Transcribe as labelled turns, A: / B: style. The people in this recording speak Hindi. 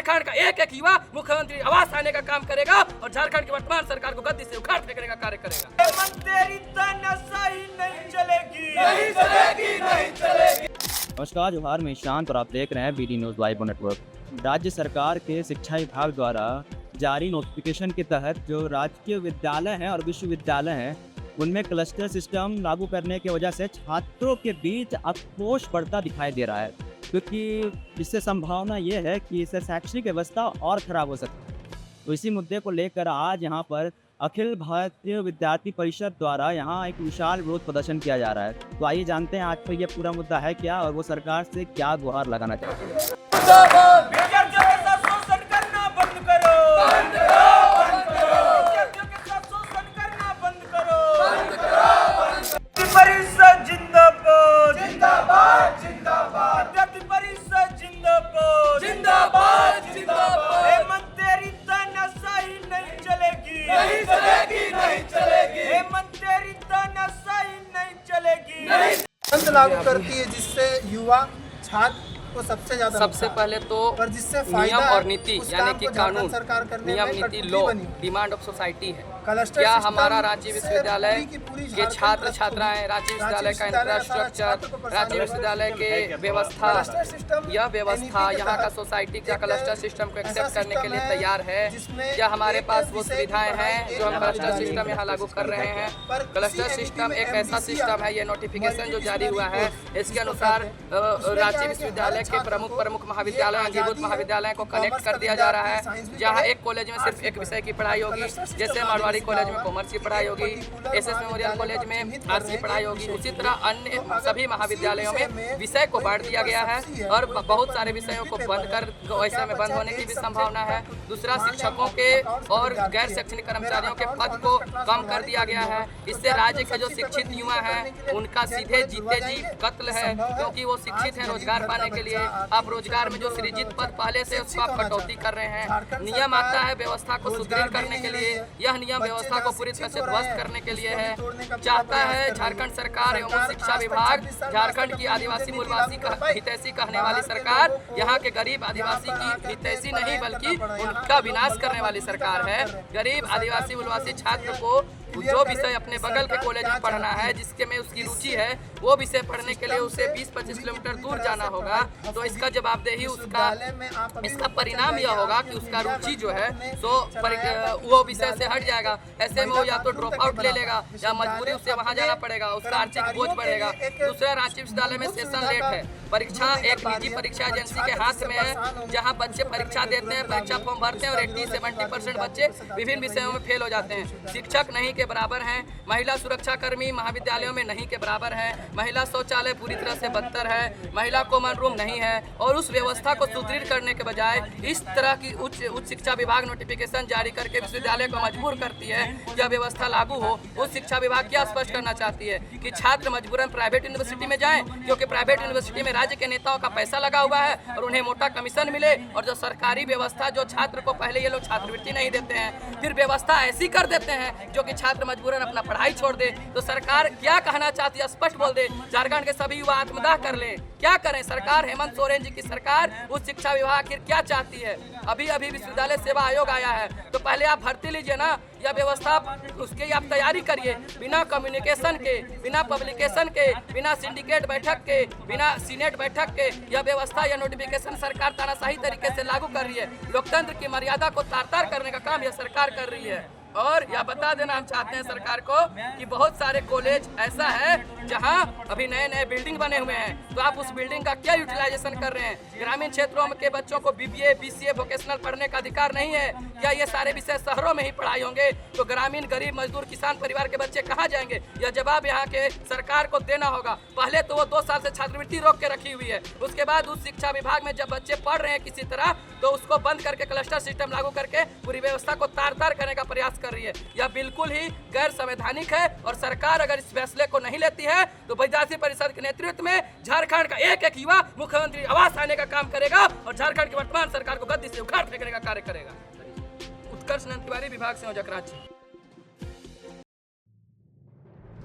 A: झारखंड का एक एक युवा मुख्यमंत्री आवास आने का काम करेगा और झारखंड की वर्तमान सरकार को गद्दी से उखाड़ फेंकने का कार्य करेगा।
B: तेरी तानाशाही नहीं चलेगी,
C: नहीं चलेगी, नहीं चलेगी।
D: नमस्कार, जोहार, मैं ईशांत और आप देख रहे हैं BD न्यूज़ लाइव नेटवर्क। राज्य सरकार के शिक्षा विभाग द्वारा जारी नोटिफिकेशन के तहत जो राजकीय विद्यालय हैं और विश्वविद्यालय हैं उनमें क्लस्टर सिस्टम लागू करने की वजह से छात्रों के बीच आक्रोश बढ़ता दिखाई दे रहा है, क्योंकि इससे संभावना ये है कि इससे शैक्षणिक व्यवस्था और ख़राब हो सकती है। तो इसी मुद्दे को लेकर आज यहाँ पर अखिल भारतीय विद्यार्थी परिषद द्वारा यहाँ एक विशाल विरोध प्रदर्शन किया जा रहा है। तो आइए जानते हैं आज पर यह पूरा मुद्दा है क्या और वो सरकार से क्या गुहार लगाना चाहते हैं।
B: विद्यार्थियों के साथ शोषण करना बंद करो, बंद करो, बंद करो। विद्यार्थियों के साथ शोषण करना बंद करो, बंद करो। परिषद जिंदाबाद, जिंदाबाद, जिंदाबाद। विद्यार्थी परिषद जिंदाबाद, जिंदाबाद, जिंदाबाद। हेमंत तेरी तानाशाही नहीं चलेगी,
C: नहीं चलेगी, नहीं चलेगी।
B: हेमंत तेरी तानाशाही नहीं चलेगी।
E: बंद लागू करती है जिससे युवा छात्र को सबसे ज्यादा
A: सबसे पहले तो
E: और जिससे
A: नियम और नीति यानी कि कानून,
E: सरकार करने
A: नियम
E: में
A: नीति
E: कटौती
A: लॉ,
E: बनी।
A: डिमांड ऑफ सोसाइटी है।
E: क्लस्टर
A: क्या
E: सिस्टम
A: हमारा राज्य
E: से
A: विश्वविद्यालय
E: पूरी की पूरी
A: के
E: झारखंड
A: छात्र
E: ट्रस्ट
A: छात्राएं, राज्य विश्वविद्यालय का इंफ्रास्ट्रक्चर, राज्य विश्वविद्यालय के व्यवस्था, यह व्यवस्था यहाँ का सोसाइटी का क्लस्टर सिस्टम को एक्सेप्ट करने के लिए तैयार है। क्या हमारे पास वो सुविधाएं हैं जो हम क्लस्टर सिस्टम यहाँ लागू कर रहे हैं? क्लस्टर सिस्टम एक ऐसा सिस्टम है, ये नोटिफिकेशन जो जारी हुआ है इसके अनुसार राज्य विश्वविद्यालय के प्रमुख महाविद्यालय, अंगीभूत महाविद्यालय को कनेक्ट कर दिया जा रहा है, जहाँ एक कॉलेज में सिर्फ एक विषय की पढ़ाई होगी, जैसे मारवाड़ी कॉलेज में कॉमर्स की पढ़ाई होगी, SS मेमोरियल कॉलेज में आर्ट्स की पढ़ाई होगी, उसी तरह अन्य सभी महाविद्यालयों में विषय को बांट दिया गया है और बहुत सारे विषयों को बंद कर वैसे में बंद होने की भी संभावना है। दूसरा, शिक्षकों के और गैर शैक्षणिक कर्मचारियों के पद को कम कर दिया गया है। इससे राज्य के जो शिक्षित युवा हैं उनका सीधे जीते जी कत्ल है, क्योंकि वो शिक्षित हैं रोजगार पाने के लिए। आप रोजगार में जो सृजित पद पहले से उसको आप कटौती कर रहे हैं। नियम आता है व्यवस्था को सुदृढ़ करने के लिए, यह नियम व्यवस्था को पूरी तरह से ध्वस्त करने के लिए है। चाहता है झारखंड सरकार एवं शिक्षा विभाग झारखंड की आदिवासी मूलवासी हितैषी कहने वाली सरकार यहाँ के गरीब आदिवासी की हितैषी नहीं बल्कि उनका विनाश करने वाली सरकार है। गरीब आदिवासी मूलवासी छात्र को जो विषय अपने बगल के कॉलेज में पढ़ना है, जिसके में उसकी रुचि है, वो विषय पढ़ने के लिए उसे 20-25 किलोमीटर दूर जाना होगा। तो इसका जवाबदेही इसका परिणाम यह होगा कि उसका रुचि जो है तो वो विषय से हट जाएगा। ऐसे में वो या तो ड्रॉप आउट ले लेगा या मजबूरी उसे वहाँ जाना पड़ेगा, उसका आर्थिक बोझ बढ़ेगा। दूसरा, रांची विश्वविद्यालय में सेशन लेट है, परीक्षा एक निजी परीक्षा एजेंसी के हाथ में है, जहाँ बच्चे परीक्षा देते हैं, परीक्षा फॉर्म भरते हैं और 80-70% बच्चे विभिन्न विषयों में फेल हो जाते हैं। शिक्षक नहीं के बराबर हैं, महिला सुरक्षा कर्मी महाविद्यालयों में नहीं के बराबर है, महिला शौचालय पूरी तरह से बदतर है, महिला कॉमन रूम नहीं है। और उस व्यवस्था को सुदृढ़ करने के बजाय इस तरह की उच्च शिक्षा विभाग नोटिफिकेशन जारी करके विश्वविद्यालय को मजबूर करती है कि व्यवस्था लागू हो। उस शिक्षा विभाग क्या स्पष्ट करना चाहती है कि छात्र मजबूरन प्राइवेट यूनिवर्सिटी में जाएं, क्योंकि प्राइवेट यूनिवर्सिटी में राज्य के नेताओं का पैसा लगा हुआ है और उन्हें मोटा कमीशन मिले। और जो सरकारी व्यवस्था, जो छात्र को पहले ये लोग छात्रवृत्ति नहीं देते हैं, फिर व्यवस्था ऐसी कर देते हैं जो कि छात्र मजबूरन अपना पढ़ाई छोड़ दे। तो सरकार क्या कहना चाहती है स्पष्ट बोल दे। झारखंड के सभी युवा आत्मदाह कर ले। क्या करें सरकार, हेमंत सोरेन जी की सरकार, उच्च शिक्षा विभाग आखिर क्या चाहती है? अभी विश्वविद्यालय सेवा आयोग आया है, तो पहले आप भर्ती लीजिए ना, यह व्यवस्था उसकी आप तैयारी करिए। बिना कम्युनिकेशन के, बिना पब्लिकेशन के, बिना सिंडिकेट बैठक के, बिना सीनेट बैठक के यह व्यवस्था, यह नोटिफिकेशन सरकार तानाशाही तरीके से लागू कर रही है। लोकतंत्र की मर्यादा को तार-तार करने का काम यह सरकार कर रही है। और यह बता देना हम चाहते हैं सरकार को कि बहुत सारे कॉलेज ऐसा है जहां अभी नए बिल्डिंग बने हुए हैं, तो आप उस बिल्डिंग का क्या यूटिलाइजेशन कर रहे हैं? ग्रामीण क्षेत्रों के बच्चों को BBA, BCA, वोकेशनल पढ़ने का अधिकार नहीं है क्या? ये सारे विषय शहरों में ही पढ़ाई होंगे तो ग्रामीण गरीब मजदूर किसान परिवार के बच्चे कहाँ जाएंगे? यह जवाब यहाँ के सरकार को देना होगा। पहले तो वो 2 साल से छात्रवृत्ति रोक के रखी हुई है, उसके बाद उस शिक्षा विभाग में जब बच्चे पढ़ रहे हैं किसी तरह, तो उसको बंद करके क्लस्टर सिस्टम लागू करके पूरी व्यवस्था को तार-तार करने का प्रयास कर रही है। यह बिल्कुल ही गैर संवैधानिक है और सरकार अगर इस फैसले को नहीं लेती है तो विद्यार्थी परिषद के नेतृत्व में झारखंड का एक एक युवा मुख्यमंत्री आवास आने का काम करेगा और झारखंड की वर्तमान सरकार को गद्दी से उखाड़ फेंकने का कार्य करेगा। उत्कर्ष नंद तिवारी, विभाग संयोजक राज्य।